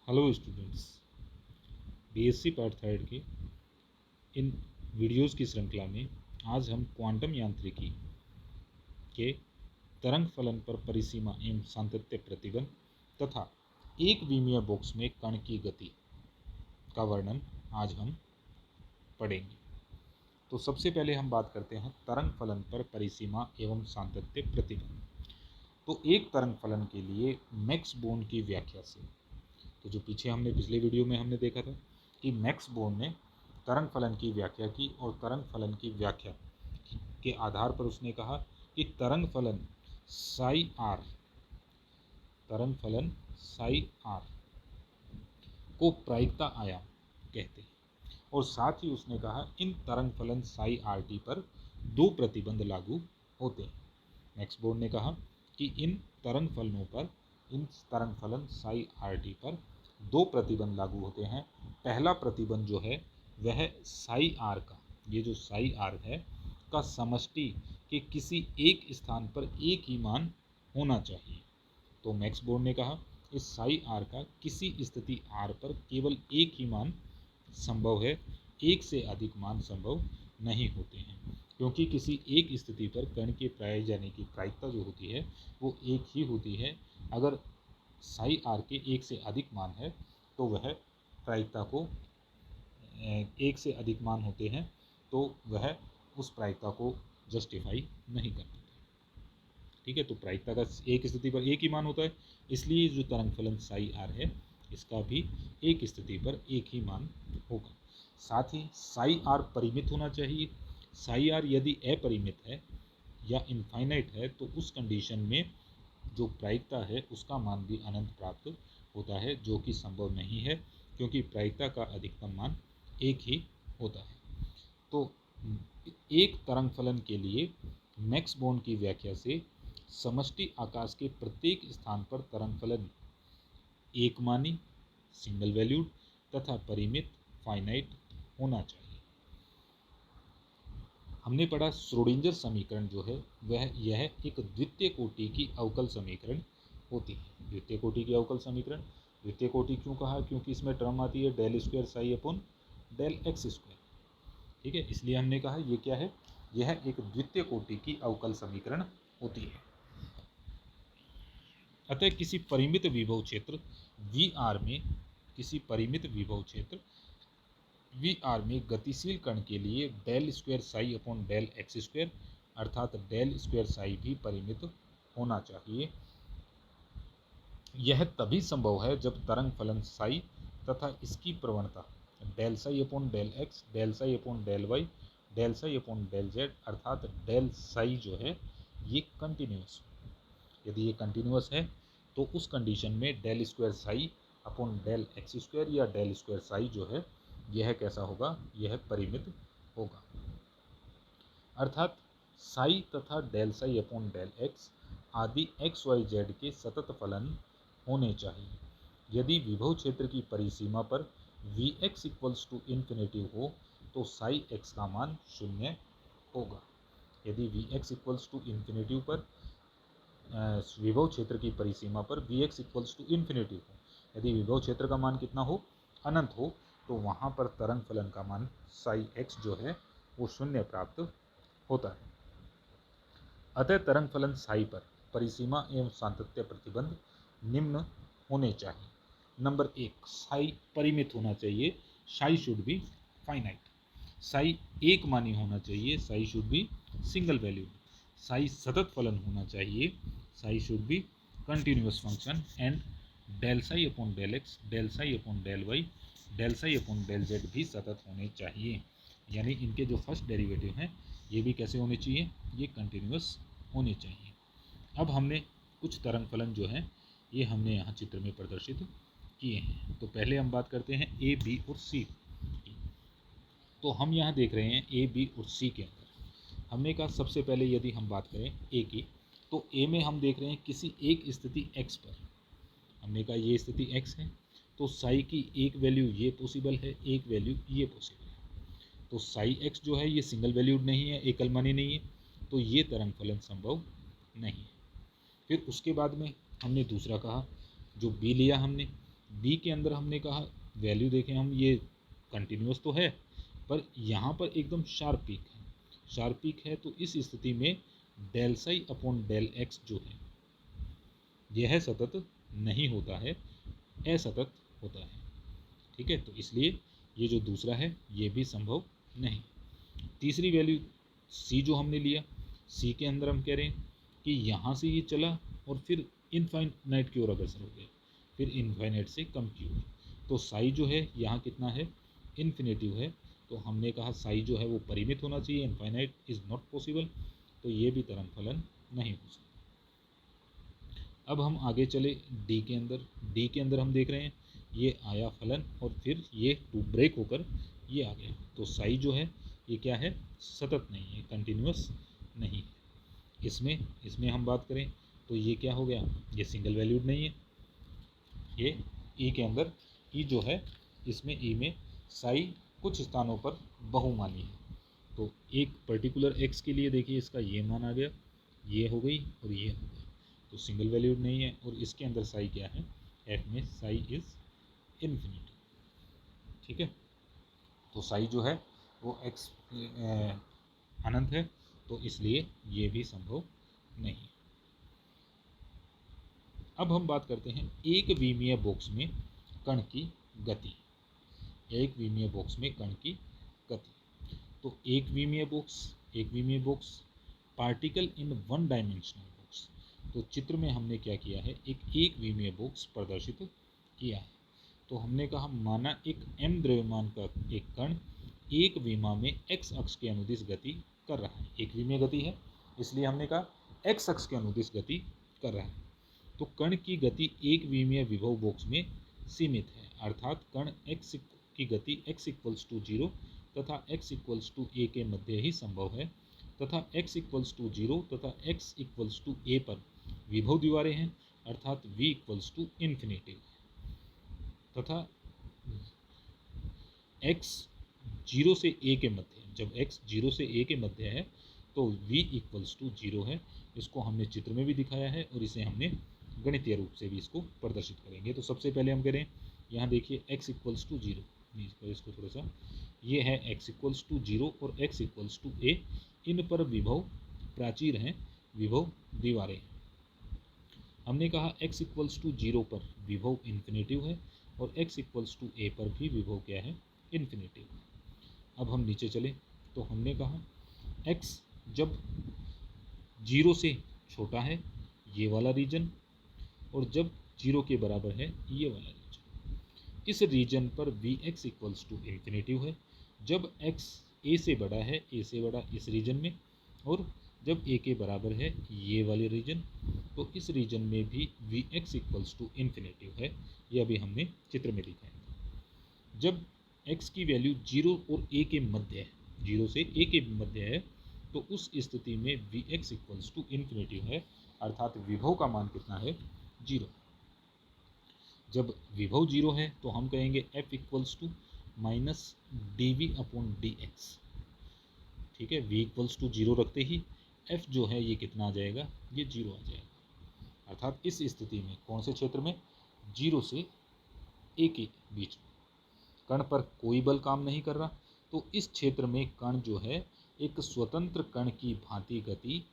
Hello students, BSc part third के इन videos की श्रृंखला में आज हम क्वांटम यांत्रिकी के तरंग फलन पर परिसीमा एवं सातत्य प्रतिबंध तथा एक विमीय बॉक्स में कण की गति का वर्णन आज हम पढ़ेंगे। तो सबसे पहले हम बात करते हैं तरंग फलन पर परिसीमा एवं सातत्य प्रतिबंध। तो एक तरंग फलन के लिए मैक्स बोर्न की व्याख्या से, तो जो पीछे हमने पिछले वीडियो में हमने देखा था कि मैक्स बोर्न ने तरंग फलन की व्याख्या की और तरंग फलन की व्याख्या के आधार पर उसने कहा कि तरंग फलन साई आर को प्रायिकता आयाम कहते हैं। और साथ ही उसने कहा इन तरंग फलन साई आर टी पर दो प्रतिबंध लागू होते हैं। मैक्स बोर्न ने कहा कि इन तरंग फलन साई आर टी पर दो प्रतिबंध लागू होते हैं। पहला प्रतिबंध जो है वह साई आर का, ये जो साई आर है का समष्टि के किसी एक स्थान पर एक ही मान होना चाहिए। तो मैक्स बोर्न ने कहा इस साई आर का किसी स्थिति आर पर केवल एक ही मान संभव है, एक से अधिक मान संभव नहीं होते हैं, क्योंकि किसी एक स्थिति पर कण के पाए जाने की प्रायिकता जो होती है वो एक ही होती है। अगर साई आर के एक से अधिक मान है तो वह प्रायिकता को एक से अधिक मान होते हैं तो वह उस प्रायिकता को जस्टिफाई नहीं कर पाते। ठीक है, तो प्रायिकता का एक स्थिति पर एक ही मान होता है, इसलिए जो तरंग फलन साई आर है इसका भी एक स्थिति पर एक ही मान होगा। साथ ही साई आर परिमित होना चाहिए। साई आर यदि अपरिमित है या इनफाइनाइट है तो उस कंडीशन में जो प्रायिकता है उसका मान भी अनंत प्राप्त होता है, जो कि संभव नहीं है क्योंकि प्रायिकता का अधिकतम मान एक ही होता है। तो एक तरंग फलन के लिए मैक्स बोर्न की व्याख्या से समष्टि आकाश के प्रत्येक स्थान पर तरंग फलन एकमानी सिंगल वैल्यूड तथा परिमित फाइनाइट होना चाहिए। हमने पढ़ा श्रोडिंगर समीकरण जो है वह यह एक द्वितीय कोटि की अवकल समीकरण होती है। द्वितीय कोटि की अवकल समीकरण द्वितीय कोटि क्यों कहा? क्योंकि इसमें टर्म आती है del square psi upon del X square. ठीक है, इसलिए हमने कहा ये क्या है, यह एक द्वितीय कोटि की अवकल समीकरण होती है। अतः किसी परिमित विभव क्षेत्र वी आर में गतिशील कण के लिए del square psi upon del X square अर्थात डेल स्क्वायर साई भी परिमित होना चाहिए। यह तभी संभव है जब तरंग फलन साई तथा इसकी प्रवणता del psi upon del X, del psi upon del Y, del psi upon del Z अर्थात डेल साई जो है ये कंटिन्यूस हो। यदि ये कंटिन्यूस है तो उस कंडीशन में del square psi upon del X square या डेल स्क्वायर साई जो है यह कैसा होगा, यह परिमित होगा। अर्थात साई तथा del psi upon del X आदि एक्स वाई जेड के सतत फलन होने चाहिए। यदि विभव क्षेत्र की परिसीमा पर V X equals to infinity हो तो साई एक्स का मान शून्य होगा। यदि V X equals to infinity पर विभव क्षेत्र की परिसीमा पर V X equals to infinity हो, यदि विभव क्षेत्र का मान कितना हो, अनंत हो, तो वहाँ पर तरंग फलन का मान साई एक्स जो है वो शून्य प्राप्त होता है। अतः तरंग फलन साई पर परिसीमा एवं सातत्य प्रतिबंध निम्न होने चाहिए। नंबर एक, साई परिमित होना चाहिए, psi should be finite. Psi एक मानी होना चाहिए, psi should be single value. Psi सतत फलन होना चाहिए, psi should be continuous function and del psi upon del X, del psi upon del Y, del psi upon del Z भी सतत होने चाहिए। यानी इनके जो फर्स्ट डेरिवेटिव हैं ये भी कैसे होने चाहिए, ये कंटिन्यूअस होने चाहिए। अब हमने कुछ तरंग फलन जो हैं ये हमने यहाँ चित्र में प्रदर्शित किए हैं। तो पहले हम बात करते हैं ए, बी और सी। तो हम यहाँ देख रहे हैं ए, बी और सी के अंदर हमने कहा सबसे पहले यदि हम बात करें ए की, तो ए में हम देख रहे हैं किसी एक स्थिति x पर, हमने कहा ये स्थिति x है तो साई की एक वैल्यू ये पॉसिबल है, एक वैल्यू ये पॉसिबल है। तो साई x जो है ये सिंगल वैल्यूड नहीं है, एकल मानी नहीं है, तो ये तरंग फलन संभव नहीं है। फिर उसके बाद में हमने दूसरा कहा जो बी लिया हमने, डी के अंदर हमने कहा वैल्यू देखें हम, ये कंटिन्यूस तो है पर यहाँ पर एकदम शार्प पीक है, शार्प पीक है, तो इस स्थिति में del psi upon del X जो है यह सतत नहीं होता है, असतत होता है। ठीक है, तो इसलिए ये जो दूसरा है ये भी संभव नहीं। तीसरी वैल्यू सी जो हमने लिया, सी के अंदर हम कह रहे हैं कि यहाँ से ये चला और फिर इनफाइनाइट की ओर अग्रसर हो गया, फिर इनफाइनाइट से कम की ओर, तो साई जो है यहाँ कितना है, इन्फिनेटिव है, तो हमने कहा साई जो है वो परिमित होना चाहिए, इनफाइनाइट इज़ नॉट पॉसिबल, तो ये भी तरंग फलन नहीं हो सकता। अब हम आगे चले डी के अंदर, डी के अंदर हम देख रहे हैं ये आया फलन और फिर ये टू ब्रेक होकर ये आ गया, तो साई जो है ये क्या है, सतत नहीं है, कंटिन्यूस नहीं है। इसमें हम बात करें तो ये क्या हो गया, ये सिंगल वैल्यूड नहीं है, ये ई के अंदर ई जो है इसमें ई में साई कुछ स्थानों पर बहुमानी है, तो एक पर्टिकुलर एक्स के लिए देखिए इसका ये मान आ गया, ये हो गई और ये हो गई, तो सिंगल वैल्यूड नहीं है। और इसके अंदर साई क्या है, एफ में साई इज़ इन्फिनिटी। ठीक है, तो साई जो है वो एक्स अनंत है, तो इसलिए ये भी संभव नहीं। अब हम बात करते हैं एक विमीय बॉक्स में कण की गति, एक विमीय बॉक्स में कण की गति। तो एक विमीय box particle in one dimensional box, तो चित्र में हमने क्या किया है, एक विमीय बॉक्स प्रदर्शित किया है। तो हमने कहा माना एक m द्रव्यमान का एक कण एक विमा में x अक्ष के अनुदिश गति कर रहा है, एक विमीय गति है इसलिए हमने कहा x अक्ष के अनुदिश गति कर रहा है। तो कण की गति एक विमीय विभव बॉक्स में सीमित है, अर्थात कण x की गति x इक्वल्स टू 0 तथा x इक्वल्स टू a के मध्य ही संभव है, तथा x इक्वल्स टू 0 तथा x इक्वल्स टू a पर विभव दीवारें हैं, अर्थात v इक्वल्स टू इन्फिनिटी, तथा x 0 से a के मध्य है, जब x 0 से a के मध्य है तो v इक्वल्स टू 0 है। इसको हमने चित्र में भी दिखाया है और इसे हमने गणितीय रूप से भी इसको प्रदर्शित करेंगे। तो सबसे पहले हम करें, यहाँ देखिए x इक्वल्स टू 0, इसको थोड़ा सा, ये है x इक्वल्स टू 0 और x इक्वल्स टू a, इन पर विभव प्राचीर हैं, विभव दीवारें हैं। हमने कहा x इक्वल्स टू 0 पर विभव इन्फिनेटिव है और x इक्वल्स टू a पर भी विभव क्या है, इन्फिनेटिव। अब हम नीचे चले तो हमने कहा x जब 0 से छोटा है ये वाला रीजन, और जब 0 के बराबर है ये वाला रीजन, इस रीजन पर Vx इक्वल्स टू इन्फिनेटिव है। जब x a से बड़ा है, a से बड़ा इस रीजन में, और जब a के बराबर है ये वाले रीजन, तो इस रीजन में भी Vx इक्वल्स टू इन्फिनेटिव है। यह अभी हमने चित्र में दिखाया था। जब x की वैल्यू 0 और a के मध्य है, 0 से a के मध्य है, तो उस स्थिति में Vx इक्वल्स टू इन्फिनेटिव है, अर्थात विभव का मान कितना है, 0। जब विभव 0 है तो हम कहेंगे f equals to minus D V upon D X. ठीक है, v इक्वल्स टू 0 रखते ही f जो है ये कितना आ जाएगा, ये 0 आ जाएगा, अर्थात इस स्थिति में कौन से क्षेत्र में, 0 से a के बीच में कण पर कोई बल काम नहीं कर रहा, तो इस क्षेत्र में कण जो है एक स्वतंत्र कण की भांति गति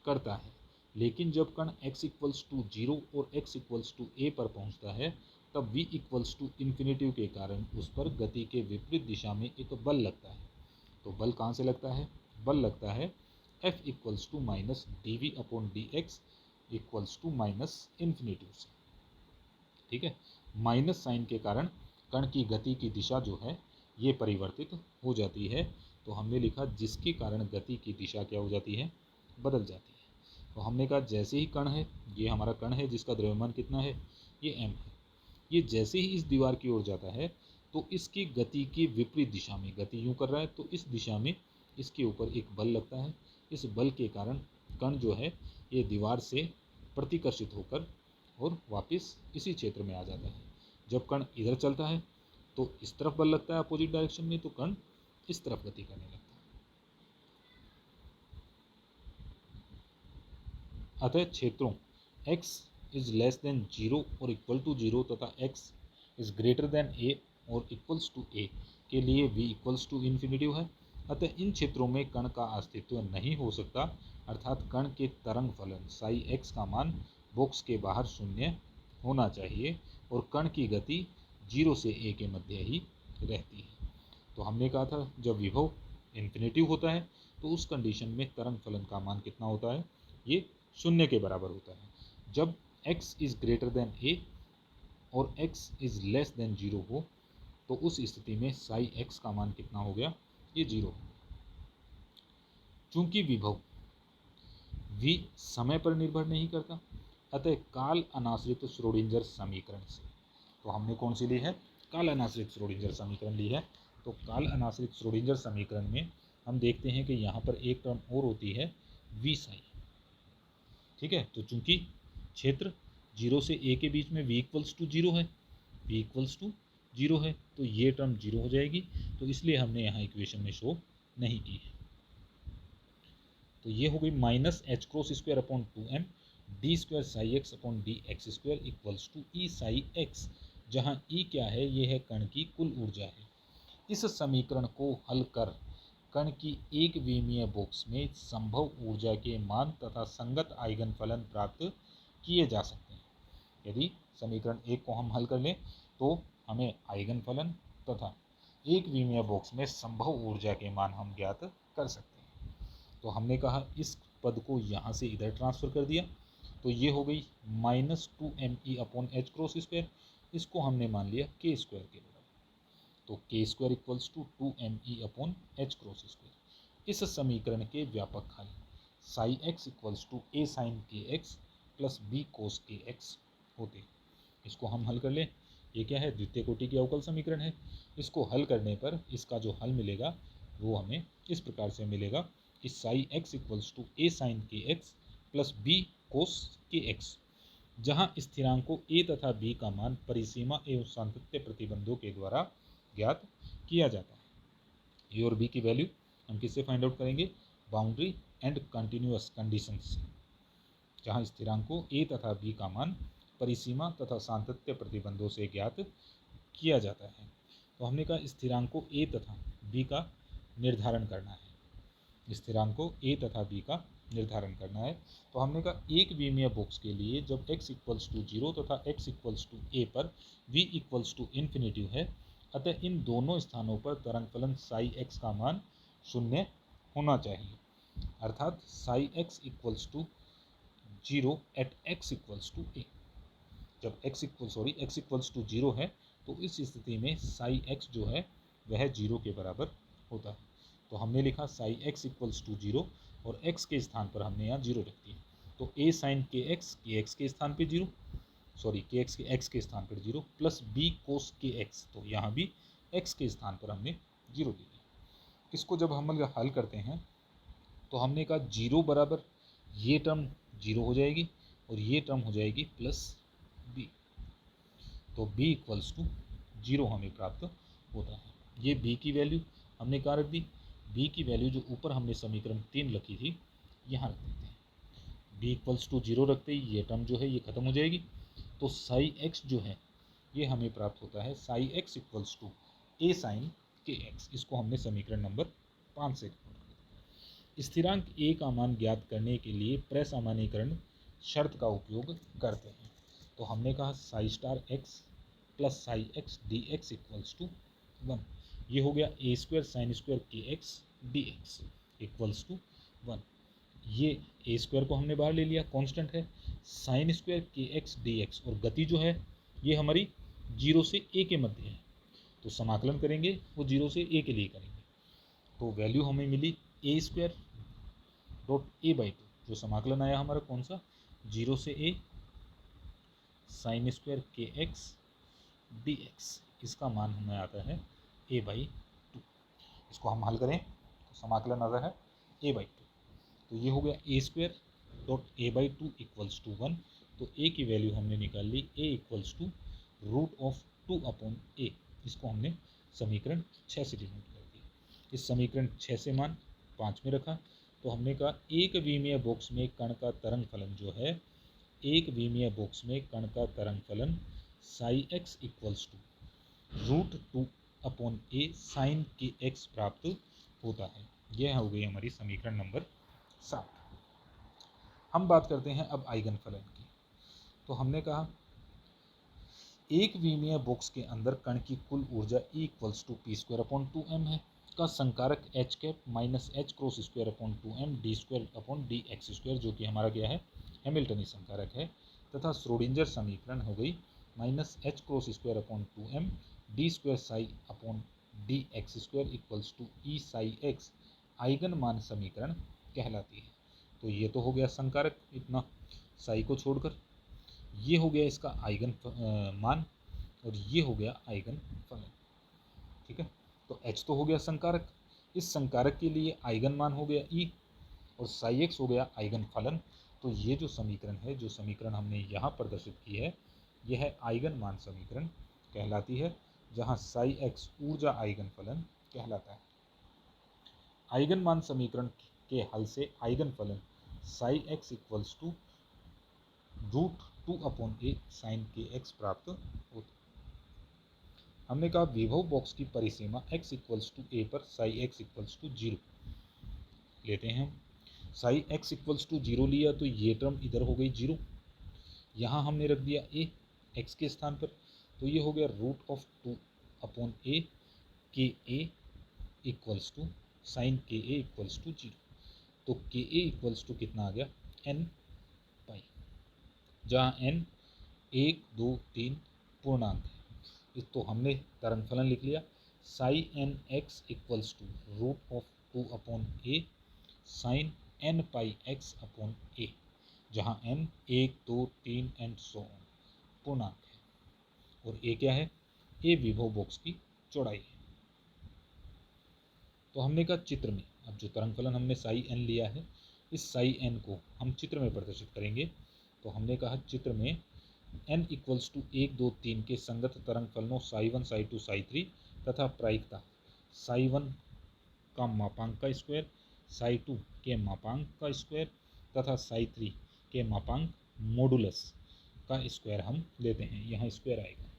करता है। लेकिन जब कण x इक्वल्स टू 0 और x इक्वल्स टू a पर पहुंचता है तब v इक्वल्स टू इन्फिनेटिव के कारण उस पर गति के विपरीत दिशा में एक बल लगता है। तो बल कहाँ से लगता है, बल लगता है f equals to minus D V upon D X equals to minus infinity से। ठीक है, माइनस साइन के कारण कण की गति की दिशा जो है ये परिवर्तित हो जाती है। तो हमने लिखा जिसके कारण गति की दिशा क्या हो जाती है, बदल जाती है। तो हमने कहा जैसे ही कण है, ये हमारा कण है जिसका द्रव्यमान कितना है, ये m है, ये जैसे ही इस दीवार की ओर जाता है तो इसकी गति की विपरीत दिशा में, गति यूँ कर रहा है तो इस दिशा में इसके ऊपर एक बल लगता है। इस बल के कारण कण जो है ये दीवार से प्रतिकर्षित होकर और वापस इसी क्षेत्र में आ जाता है। जब कण इधर चलता है तो इस तरफ बल लगता है अपोजिट डायरेक्शन में, तो कण इस तरफ गति करने लगता है। अतः क्षेत्रों x इज लेस देन 0 और इक्वल टू 0 तथा x इज ग्रेटर देन ए और इक्वल्स टू ए के लिए v इक्वल्स टू इन्फिनिटिव है, अतः इन क्षेत्रों में कण का अस्तित्व नहीं हो सकता, अर्थात कण के तरंग फलन साई एक्स का मान बॉक्स के बाहर शून्य होना चाहिए और कण की गति 0 से a के मध्य ही रहती है। तो हमने कहा था जब विभव इन्फिनिटिव होता है तो उस कंडीशन में तरंग फलन का मान कितना होता है, ये शून्य के बराबर होता है। जब x is greater than a और x इज लेस देन 0 हो तो उस स्थिति में साई x का मान कितना हो गया, ये 0। चूंकि विभव v समय पर निर्भर नहीं करता, अतः काल अनाश्रित श्रोडिंगर समीकरण से, तो हमने कौन सी ली है, काल अनाश्रित श्रोडिंगर समीकरण ली है। तो काल अनाश्रित श्रोडिंगर समीकरण में हम देखते हैं कि यहाँ पर एक टर्म और होती है v साई, ठीक है। तो चूंकि क्षेत्र 0 से a के बीच में v इक्वल्स टू 0 है, v इक्वल्स टू 0 है, तो ये टर्म 0 हो जाएगी, तो इसलिए हमने यहाँ इक्वेशन में शो नहीं की है। तो ये हो गई minus H cross square upon 2m D square psi X upon D X square equals to E psi X, जहाँ ई क्या है, ये है कण की कुल ऊर्जा है। इस समीकरण को हल कर कण की एक विमीय बॉक्स में संभव ऊर्जा के मान तथा संगत आइगन फलन प्राप्त किए जा सकते हैं। यदि समीकरण 1 को हम हल कर लें तो हमें आइगन फलन तथा एक विमीय बॉक्स में संभव ऊर्जा के मान हम ज्ञात कर सकते हैं। तो हमने कहा इस पद को यहाँ से इधर ट्रांसफर कर दिया, तो ये हो गई -2me upon H cross square, इसको हमने मान लिया के स्क्वायर के बराबर, तो K square equals to 2me upon H cross square. इस समीकरण के व्यापक हल psi X equals to A sine K X plus B cos K X होते। इसको हम हल कर लें, ये क्या है, द्वितीय कोटि की अवकल समीकरण है। इसको हल करने पर इसका जो हल मिलेगा वो हमें इस प्रकार से मिलेगा कि psi X equals to A sine K X plus B cos K X, जहाँ स्थिरांकों a तथा b का मान परिसीमा एवं सातत्य प्रतिबंधों के द्वारा ज्ञात किया जाता है। ए और बी की वैल्यू हम किससे फाइंड आउट करेंगे, बाउंड्री एंड कंटिन्यूअस कंडीशन से, जहाँ स्थिरांकों a तथा b का मान परिसीमा तथा सातत्य प्रतिबंधों से ज्ञात किया जाता है। तो हमने कहा स्थिरांकों a तथा b का निर्धारण करना है, स्थिरांकों a तथा b का निर्धारण करना है। तो हमने कहा एक विमीय बॉक्स के लिए जब x इक्वल्स टू 0 तथा x इक्वल्स टू a पर v इक्वल्स टू इन्फिनिटिव है, अतः इन दोनों स्थानों पर तरंग फलन साई x का मान शून्य होना चाहिए, अर्थात psi x equals to 0 at x equals to a। जब x इक्वल्स टू 0 है तो इस स्थिति में साई x जो है वह 0 के बराबर होता है। तो हमने लिखा साई x इक्वल्स टू 0 और x के स्थान पर हमने यहाँ 0 रख दिया, तो a साइन के x के स्थान पे 0, के x के स्थान पर 0 प्लस b कोस के x, तो यहाँ भी x के स्थान पर हमने 0 दे दिया। इसको जब हम हल करते हैं तो हमने कहा 0 बराबर ये टर्म 0 हो जाएगी और ये टर्म हो जाएगी प्लस b, तो b इक्वल्स टू 0 हमें प्राप्त होता है। ये b की वैल्यू हमने कहाँ रख दी, b की वैल्यू जो ऊपर हमने समीकरण 3 लिखी थी यहाँ रख देते हैं। b इक्वल्स टू 0 रखते ही ये टर्म जो है ये खत्म हो जाएगी, तो साई x जो है ये हमें प्राप्त होता है psi x equals to a sine K x। इसको हमने समीकरण नंबर 5 से स्थिरांक a का मान ज्ञात करने के लिए प्रसामान्यीकरण शर्त का उपयोग करते हैं। तो हमने कहा psi star x plus psi x D X equals to 1, ये हो गया a square sine square K X D X equals to 1। ये a स्क्वायर को हमने बाहर ले लिया, कांस्टेंट है, sign square K X D x, और गति जो है ये हमारी 0 से a के मध्य है, तो समाकलन करेंगे वो 0 से a के लिए करेंगे, तो वैल्यू हमें मिली a square dot a by 2, जो समाकलन आया हमारा कौन सा, 0 से a sign square K X D x, इसका मान हमें आता है a बाई 2। इसको हम हल करें तो समाकलन आता है a बाई 2, तो ये हो गया a square dot a by 2 equals to 1, तो a की वैल्यू हमने निकाल ली a equals to root of 2 upon a। इसको हमने समीकरण 6 से डिनोट कर दिया। इस समीकरण 6 से मान 5 में रखा, तो हमने कहा एक विमीय बॉक्स में कण का तरंग फलन जो है, एक विमीय बॉक्स में कण का तरंग फलन psi x equals to √2/a sine K X प्राप्त होता है। यह हो गई हमारी समीकरण नंबर 7। हम बात करते हैं अब आइगन फलन की। तो हमने कहा एक विमीय बॉक्स के अंदर कण की कुल ऊर्जा E = p²/2m है का संकारक h cap minus h cross square d²/dx², जो कि हमारा क्या है, हैमिल्टनी संकारक है, तथा श्रोडिंजर समीकरण हो गई minus h cross square d²ψ/dx² E psi x eigen मान समीकरण कहलाती है। तो ये तो हो गया संकारक, इतना साई को छोड़कर, ये हो गया इसका आइगन मान, और ये हो गया आइगन फलन। ठीक है, तो h तो हो गया संकारक, इस संकारक के लिए आइगन मान हो गया E, और साई एक्स हो गया आइगन फलन। तो ये जो समीकरण है, जो समीकरण हमने यहाँ प्रदर्शित की है, यह आइगन मान समीकरण कहलाती है, जहाँ साई एक्स ऊर्जा आइगन फलन कहलाता है। आइगन मान समीकरण के हल से आइगन फलन Sai x = √2/a sine K X प्राप्त होता है। हमने कहा विभव बॉक्स की परिसीमा x = a पर साई x = 0 लेते हैं। साई x = 0 लिया तो ये टर्म इधर हो गई 0, यहाँ हमने रख दिया a x के स्थान पर, तो ये हो गया √2/a के a = साइन के a = 0। तो के a = कितना आ गया, n पाई, जहाँ n 1 2 3 पूर्णांक है। तो हमने तरंग फलन लिख लिया psi n x = √2/a sine n pi x/a, जहाँ n 1 2 3 एंड सो ऑन पूर्णांक है, और a क्या है, a विभव बॉक्स की चौड़ाई है। तो हमने कहा चित्र में, अब जो तरंग फलन हमने साई n लिया है, इस साई n को हम चित्र में प्रदर्शित करेंगे। तो हमने कहा चित्र में n = 1 2 3 के संगत तरंग फलनों साई 1 साई 2 साई 3 तथा प्रायिकता साई 1 का मापांक का स्क्वायर, साई 2 के मापांक का स्क्वायर तथा साई 3 के मापांक मॉडुलस का स्क्वायर हम लेते हैं। यहाँ स्क्वायर आएगा,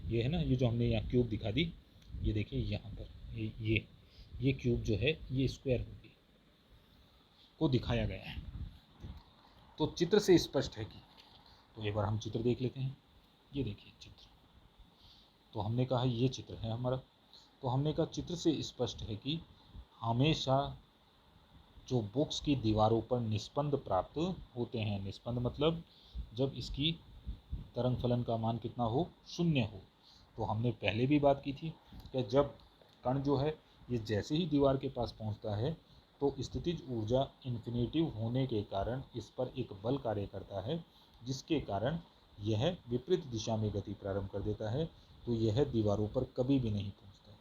ये है ना, ये जो हमने यहाँ क्यूब दिखा दी, ये देखिए यहाँ पर ये क्यूब जो है ये स्क्वायर होगी को दिखाया गया है। तो चित्र से स्पष्ट है कि, तो एक बार हम चित्र देख लेते हैं। ये देखिए चित्र, तो हमने कहा ये चित्र है हमारा। तो हमने कहा चित्र से स्पष्ट है कि हमेशा जो बॉक्स की दीवारों पर निस्पंद प्राप्त होते हैं, निस्पंद मतलब जब इसकी तरंग फलन का मान कितना हो, 0 हो। तो हमने पहले भी बात की थी कि जब कण जो है ये जैसे ही दीवार के पास पहुंचता है तो स्थितिज ऊर्जा इन्फिनेटिव होने के कारण इस पर एक बल कार्य करता है, जिसके कारण यह विपरीत दिशा में गति प्रारंभ कर देता है। तो यह दीवारों पर कभी भी नहीं पहुंचता,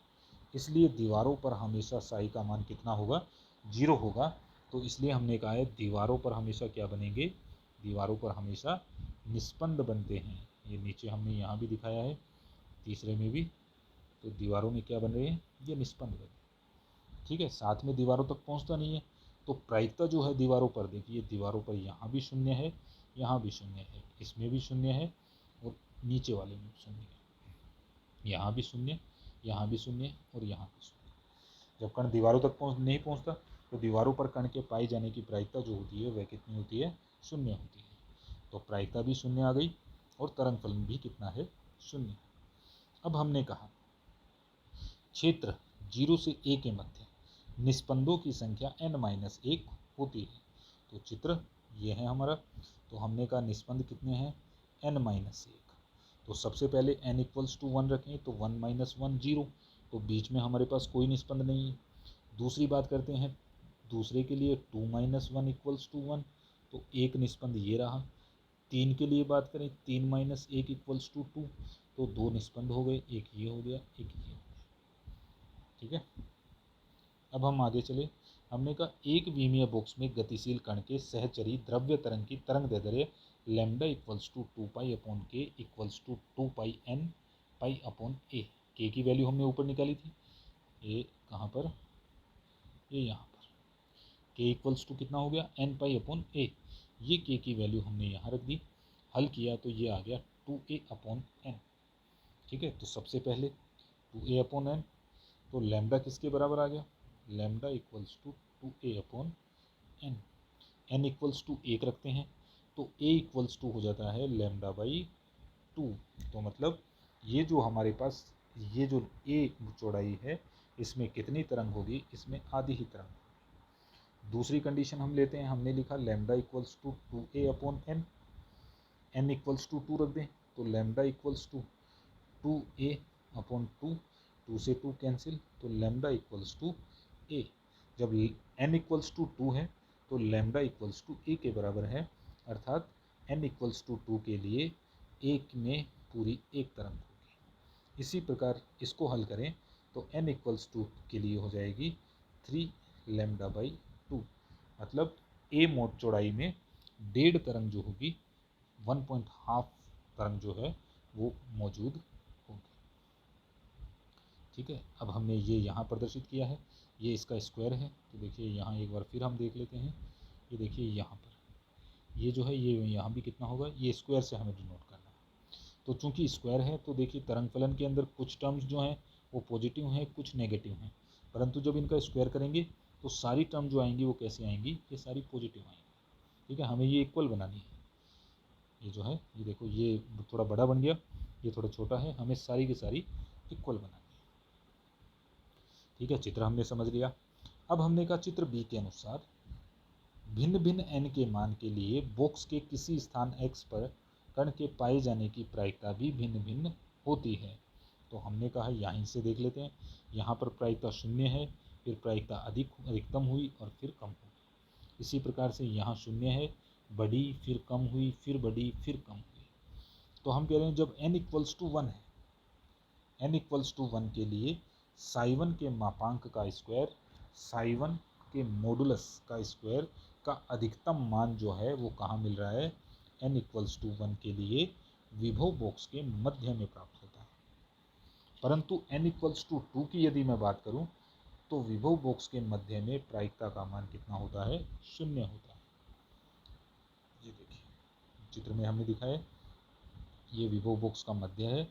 इसलिए दीवारों पर हमेशा साई का मान कितना होगा, 0 होगा। तो इसलिए हमने कहा है दीवारों पर हमेशा क्या बनेंगे, दीवारों पर हमेशा निस्पंद बनते हैं। ये नीचे हमने यहाँ भी दिखाया है, तीसरे में भी, तो दीवारों में क्या बन रहे हैं, ये निस्पंद बन रहे हैं। ठीक है, साथ में दीवारों तक पहुंचता नहीं है। तो प्रायिकता जो है दीवारों पर, देखिए दीवारों पर यहाँ भी 0 है, यहाँ भी 0 है, इसमें भी 0 है, और नीचे वाले में 0 है, यहाँ भी 0, यहाँ भी 0 और यहाँ भी 0। जब कण दीवारों तक नहीं पहुँचता तो दीवारों पर कण के पाए जाने की प्रायिकता जो होती है वह कितनी होती है, 0 होती है। तो प्रायिकता भी 0 आ गई और तरंग फलन भी कितना है, 0। अब हमने कहा क्षेत्र 0 से a के मध्य निस्पंदों की संख्या n-1 होती है। तो चित्र ये है हमारा। तो हमने कहा निस्पंद कितने हैं, n-1। तो सबसे पहले n = 1 रखें, तो 1 - 1 0, तो बीच में हमारे पास कोई निस्पंद नहीं है। दूसरी बात करते हैं दूसरे के लिए, 2 - 1 = 1, तो एक निस्पंद ये रहा। 3 के लिए बात करें, 3 - 1 = 2, तो 2 निस्पंद हो गए, एक ये हो गया, एक ये हो गया। ठीक है, अब हम आगे चले। हमने कहा एक विमीय बॉक्स में गतिशील कण के सहचरी द्रव्य तरंग की तरंग दैर्ध्य लैम्डा = 2π/k = 2πn/a। k की वैल्यू हमने ऊपर निकाली थी, ये कहाँ पर, ये यहाँ पर। k = कितना हो गया, n/a। ये k की वैल्यू हमने यहाँ रख दी, हल किया तो ये आ गया 2a/n। ठीक है, तो सबसे पहले 2a अपॉन n। तो लैम्डा किसके बराबर आ गया, lambda equals to 2a upon n। n equals to 1 रखते हैं तो a इक्वल्स टू हो जाता है लैम्डा बाई 2। तो मतलब ये जो हमारे पास ये जो a चौड़ाई है इसमें कितनी तरंग होगी, इसमें आधी ही तरंग। दूसरी कंडीशन हम लेते हैं, हमने लिखा lambda equals to 2a upon n, n equals to 2 रख दें तो lambda equals to 2a upon 2, 2 से 2 कैंसिल, तो लैम्डा इक्वल्स टू a। जब n इक्वल्स टू 2 है तो लैम्डा इक्वल्स टू a के बराबर है, अर्थात n इक्वल्स टू 2 के लिए एक में पूरी एक तरंग होगी। इसी प्रकार इसको हल करें तो n इक्वल्स टू के लिए हो जाएगी 3 लैम्डा बाई 2, मतलब a मोड चौड़ाई में 1.5 तरंग जो होगी 1.5 तरंग जो है वो मौजूद होगी। ठीक है, अब हमने ये यहाँ प्रदर्शित किया है, ये इसका स्क्वायर है। तो देखिए यहाँ एक बार फिर हम देख लेते हैं, ये देखिए यहाँ पर ये जो है ये यहाँ भी कितना होगा, ये स्क्वायर से हमें डिनोट करना है। तो चूंकि स्क्वायर है तो देखिए तरंग फलन के अंदर कुछ टर्म्स जो हैं वो पॉजिटिव हैं, कुछ नेगेटिव हैं, परंतु जब इनका स्क्वायर करेंगे तो सारी टर्म जो आएंगी वो कैसे आएंगी, ये सारी पॉजिटिव आएंगी। ठीक है, हमें ये इक्वल बनानी है। ये जो है ये देखो ये थोड़ा बड़ा बन गया, ये थोड़ा छोटा है, हमें सारी की सारी इक्वल बनानी है। ठीक है, चित्र हमने समझ लिया। अब हमने कहा चित्र बी के अनुसार भिन्न भिन्न n के मान के लिए बॉक्स के किसी स्थान x पर कण के पाए जाने की प्रायिकता भी भिन्न भिन्न होती है। तो हमने कहा यहीं से देख लेते हैं, यहाँ पर प्रायिकता 0 है, फिर प्रायिकता अधिकतम हुई और फिर कम हुई। इसी प्रकार से यहाँ 0 है, बढ़ी, फिर कम हुई, फिर बढ़ी, फिर कम हुई। तो हम कह रहे हैं जब n इक्वल्स टू 1 है, n इक्वल्स टू 1 के लिए साई1 के मापांक का स्क्वायर, साई1 के मॉडुलस का स्क्वायर का अधिकतम मान जो है वो कहाँ मिल रहा है, n इक्वल्स टू 1 के लिए विभव बॉक्स के मध्य में प्राप्त होता है। परंतु n इक्वल्स टू 2 की यदि मैं बात करूं तो विभव बॉक्स के मध्य में प्रायिकता का मान कितना होता है, 0 होता है। ये देखिए चित्र में हमने दिखाया ये विभव बॉक्स का मध्य है।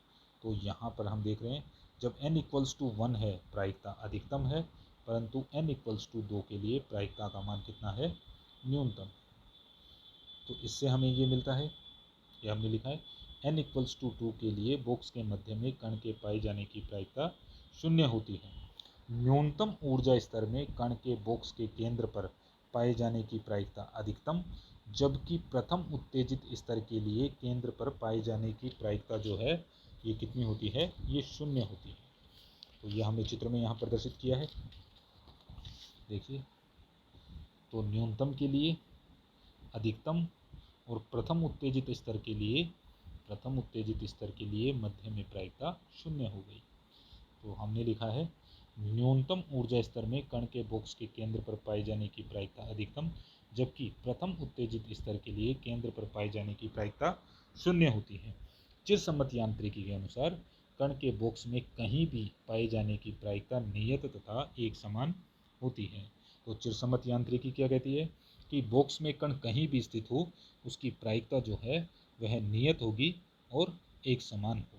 तो यहाँ पर हम देख रहे हैं जब n इक्वल्स टू 1 है प्रायिकता अधिकतम है, परंतु n इक्वल्स टू 2 के लिए प्रायिकता का मान कितना है, न्यूनतम। तो इससे हमें ये मिलता है, ये हमने लिखा है n इक्वल्स टू 2 के लिए बॉक्स के मध्य में कण के पाए जाने की प्रायिकता 0 होती है। न्यूनतम ऊर्जा स्तर में कण के बॉक्स के केंद्र पर पाए जाने की प्रायिकता अधिकतम, जबकि प्रथम उत्तेजित स्तर के लिए केंद्र पर पाए जाने की प्रायिकता जो है ये कितनी होती है, ये 0 होती है। तो ये हमने चित्र में यहाँ प्रदर्शित किया है, देखिए। तो न्यूनतम के लिए अधिकतम और प्रथम उत्तेजित स्तर के लिए मध्य में प्रायिकता 0 हो गई। तो हमने लिखा है न्यूनतम ऊर्जा स्तर में कण के बॉक्स के केंद्र पर पाए जाने की प्रायिकता अधिकतम, जबकि प्रथम उत्तेजित स्तर के लिए केंद्र पर पाए जाने की प्रायिकता 0 होती है। चिरसम्मत यांत्रिकी के अनुसार कण के बॉक्स में कहीं भी पाए जाने की प्रायिकता नियत तथा एक समान होती है। तो चिरसम्मत यांत्रिकी क्या कहती है कि बॉक्स में कण कहीं भी स्थित हो उसकी प्रायिकता जो है वह नियत होगी और एक समान होगी।